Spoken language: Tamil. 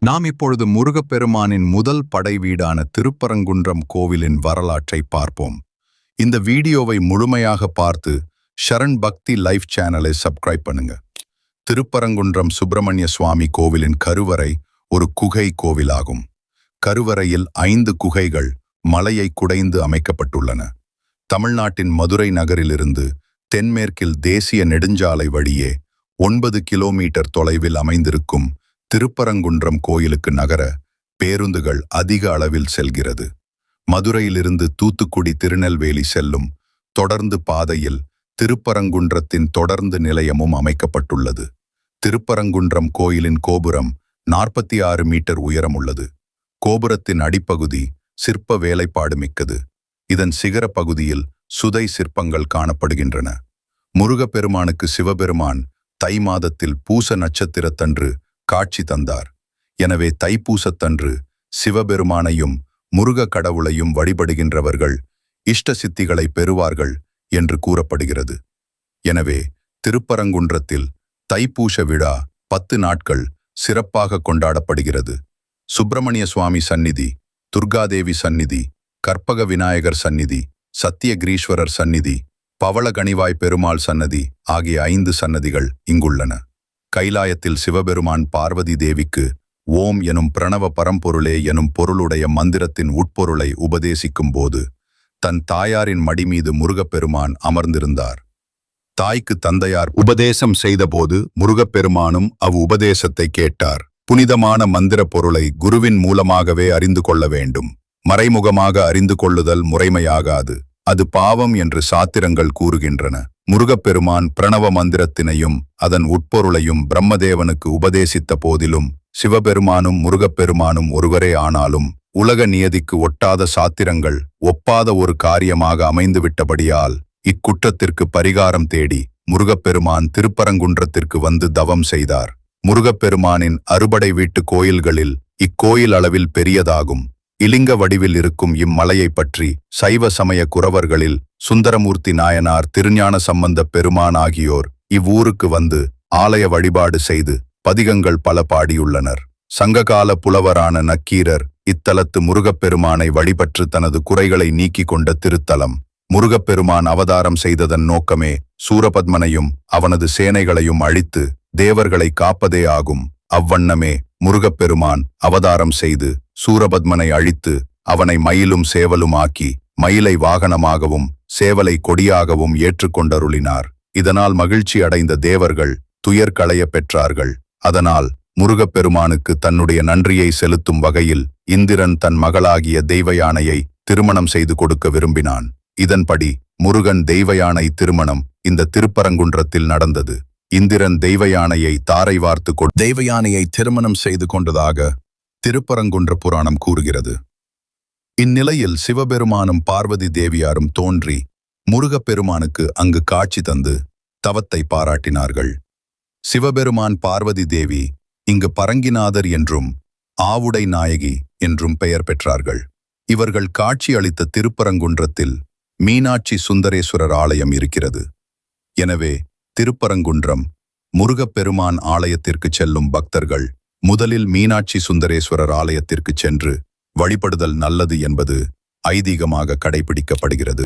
நாம் இப்பொழுது முருகப்பெருமானின் முதல் படை வீடான திருப்பரங்குன்றம் கோவிலின் வரலாற்றை பார்ப்போம். இந்த வீடியோவை முழுமையாக பார்த்து ஷரண் பக்தி லைஃப் சேனலை சப்ஸ்கிரைப் பண்ணுங்க. திருப்பரங்குன்றம் சுப்பிரமணிய சுவாமி கோவிலின் கருவறை ஒரு குகை கோவிலாகும். கருவறையில் 5 குகைகள் மலையை குடைந்து அமைக்கப்பட்டுள்ளன. தமிழ்நாட்டின் மதுரை நகரிலிருந்து தென்மேற்கில் தேசிய நெடுஞ்சாலை வழியே 9 கிலோமீட்டர் தொலைவில் அமைந்திருக்கும் திருப்பரங்குன்றம் கோயிலுக்கு நகர பேருந்துகள் அதிக அளவில் செல்கிறது. மதுரையிலிருந்து தூத்துக்குடி திருநெல்வேலி செல்லும் தொடர்ந்து பாதையில் திருப்பரங்குன்றத்தின் தொடர்ந்து நிலையமும் அமைக்கப்பட்டுள்ளது. திருப்பரங்குன்றம் கோயிலின் கோபுரம் 46 மீட்டர் உயரம் உள்ளது. கோபுரத்தின் அடிப்பகுதி சிற்ப வேலைப்பாடு மிக்கது. இதன் சிகர பகுதியில் சுதை சிற்பங்கள் காணப்படுகின்றன. முருகப்பெருமானுக்கு சிவபெருமான் தை மாதத்தில் பூச நட்சத்திரத்தன்று காட்சி தந்தார். எனவே தைப்பூசத்தன்று சிவபெருமானையும் முருக கடவுளையும் வழிபடுகின்றவர்கள் இஷ்ட சித்திகளை பெறுவார்கள் என்று கூறப்படுகிறது. எனவே திருப்பரங்குன்றத்தில் தைப்பூச விழா 10 நாட்கள் சிறப்பாக கொண்டாடப்படுகிறது. சுப்பிரமணிய சுவாமி சந்நிதி, துர்காதேவி சந்நிதி, கற்பக விநாயகர் சந்நிதி, சத்தியகிரீஸ்வரர் சந்நிதி, பவள கணிவாய் பெருமாள் சன்னதி ஆகிய 5 சன்னதிகள் இங்குள்ளன. கைலாயத்தில் சிவபெருமான் பார்வதி தேவிக்கு ஓம் எனும் பிரணவ பரம்பொருளே எனும் பொருளுடைய மந்திரத்தின் உட்பொருளை உபதேசிக்கும் போது தன் தாயாரின் மடி மீது முருகப்பெருமான் அமர்ந்திருந்தார். தாய்க்கு தந்தையார் உபதேசம் செய்தபோது முருகப்பெருமானும் உபதேசத்தை கேட்டார். புனிதமான மந்திர பொருளை குருவின் மூலமாகவே அறிந்து கொள்ள வேண்டும். மறைமுகமாக அறிந்து கொள்ளுதல் முறைமையாகாது, அது பாவம் என்று சாத்திரங்கள் கூறுகின்றன. முருகப்பெருமான் பிரணவ மந்திரத்தினையும் அதன் உட்பொருளையும் பிரம்மதேவனுக்கு உபதேசித்த போதிலும் சிவபெருமானும் முருகப்பெருமானும் ஒருவரே ஆனாலும் உலக நியதிக்கு ஒட்டாத சாத்திரங்கள் ஒப்பாத ஒரு காரியமாக அமைந்துவிட்டபடியால் இக்குற்றத்திற்கு பரிகாரம் தேடி முருகப்பெருமான் திருப்பரங்குன்றத்திற்கு வந்து தவம் செய்தார். முருகப்பெருமானின் அறுபடை வீட்டு கோயில்களில் இக்கோயில் அளவில் பெரியதாகும். இலிங்க வடிவில் இருக்கும் இம்மலையை பற்றி சைவ சமய குரவர்களில் சுந்தரமூர்த்தி நாயனார், திருஞான சம்பந்தப் பெருமான் ஆகியோர் இவ்வூருக்கு வந்து ஆலய வழிபாடு செய்து பதிகங்கள் பல பாடியுள்ளனர். சங்ககால புலவரான நக்கீரர் இத்தலத்து முருகப்பெருமானை வழிபற்று தனது குறைகளை நீக்கிக் கொண்ட திருத்தலம். முருகப்பெருமான் அவதாரம் செய்ததன் நோக்கமே சூரபத்மனையும் அவனது சேனைகளையும் அழித்து தேவர்களை காப்பதே ஆகும். அவ்வண்ணமே முருகப்பெருமான் அவதாரம் செய்து சூரபத்மனை அழித்து அவனை மயிலும் சேவலும் ஆக்கி மயிலை வாகனமாகவும் சேவலை கொடியாகவும் ஏற்றுக்கொண்டருளினார். இதனால் மகிழ்ச்சி அடைந்த தேவர்கள் துயர் களைய பெற்றார்கள். அதனால் முருகப்பெருமானுக்கு தன்னுடைய நன்றியை செலுத்தும் வகையில் இந்திரன் தன் மகளாகிய தெய்வயானையை திருமணம் செய்து கொடுக்க விரும்பினான். இதன்படி முருகன் தெய்வயானை திருமணம் இந்த திருப்பரங்குன்றத்தில் நடந்தது. இந்திரன் தெய்வயானையை தாரை வார்த்து தெய்வயானையை திருமணம் செய்து கொண்டதாக திருப்பரங்குன்ற புராணம் கூறுகிறது. இந்நிலையில் சிவபெருமானும் பார்வதி தேவியாரும் தோன்றி முருகப்பெருமானுக்கு அங்கு காட்சி தந்து தவத்தை பாராட்டினார்கள். சிவபெருமான் பார்வதி தேவி இங்கு பரங்கிநாதர் என்றும் ஆவுடை நாயகி என்றும் பெயர் பெற்றார்கள். இவர்கள் காட்சி அளித்த திருப்பரங்குன்றத்தில் மீனாட்சி சுந்தரேஸ்வரர் ஆலயம் இருக்கிறது. எனவே திருப்பரங்குன்றம் முருகப்பெருமான் ஆலயத்திற்கு செல்லும் பக்தர்கள் முதலில் மீனாட்சி சுந்தரேஸ்வரர் ஆலயத்திற்கு சென்று வழிபடுதல் நல்லது என்பது ஐதீகமாக கடைபிடிக்கப்படுகிறது.